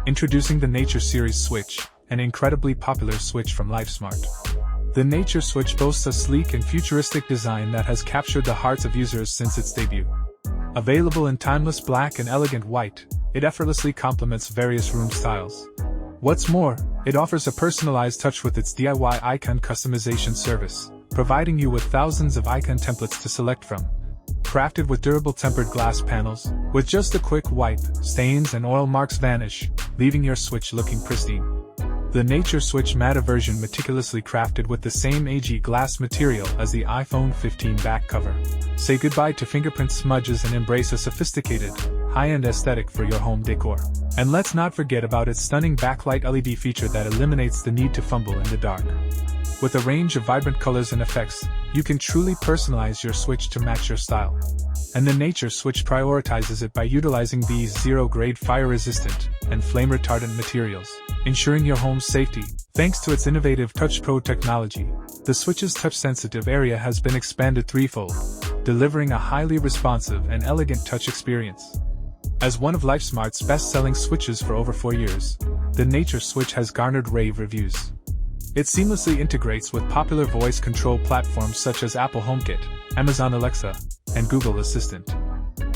Introducing the Nature Series Switch, an incredibly popular switch from Lifesmart. The Nature Switch boasts a sleek and futuristic design that has captured the hearts of users since its debut. Available in timeless black and elegant white, it effortlessly complements various room styles. What's more, it offers a personalized touch with its DIY icon customization service, providing you with thousands of icon templates to select from. Crafted with durable tempered glass panels, with just a quick wipe, stains and oil marks vanish, leaving your switch looking pristine. The Nature Switch Matte version meticulously crafted with the same AG glass material as the iPhone 15 back cover. Say goodbye to fingerprint smudges and embrace a sophisticated, high-end aesthetic for your home decor. And let's not forget about its stunning backlight LED feature that eliminates the need to fumble in the dark. With a range of vibrant colors and effects, you can truly personalize your switch to match your style. And the Nature Switch prioritizes it by utilizing these zero-grade fire-resistant and flame-retardant materials, ensuring your home's safety. Thanks to its innovative Touch Pro technology, the switch's touch-sensitive area has been expanded threefold, delivering a highly responsive and elegant touch experience. As one of Lifesmart's best-selling switches for over 4 years, the Nature Switch has garnered rave reviews. It seamlessly integrates with popular voice control platforms such as Apple HomeKit, Amazon Alexa, and Google Assistant.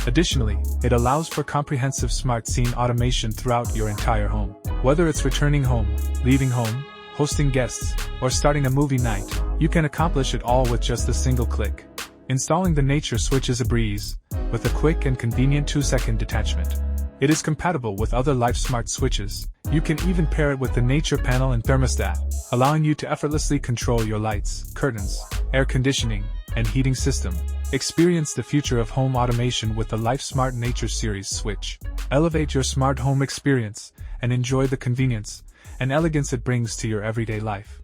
Additionally, it allows for comprehensive smart scene automation throughout your entire home. Whether it's returning home, leaving home, hosting guests, or starting a movie night, you can accomplish it all with just a single click. Installing the Nature Switch is a breeze, with a quick and convenient 2-second detachment. It is compatible with other Lifesmart switches. You can even pair it with the Nature panel and thermostat, allowing you to effortlessly control your lights, curtains, air conditioning, and heating system. Experience the future of home automation with the Lifesmart Nature Series Switch. Elevate your smart home experience and enjoy the convenience and elegance it brings to your everyday life.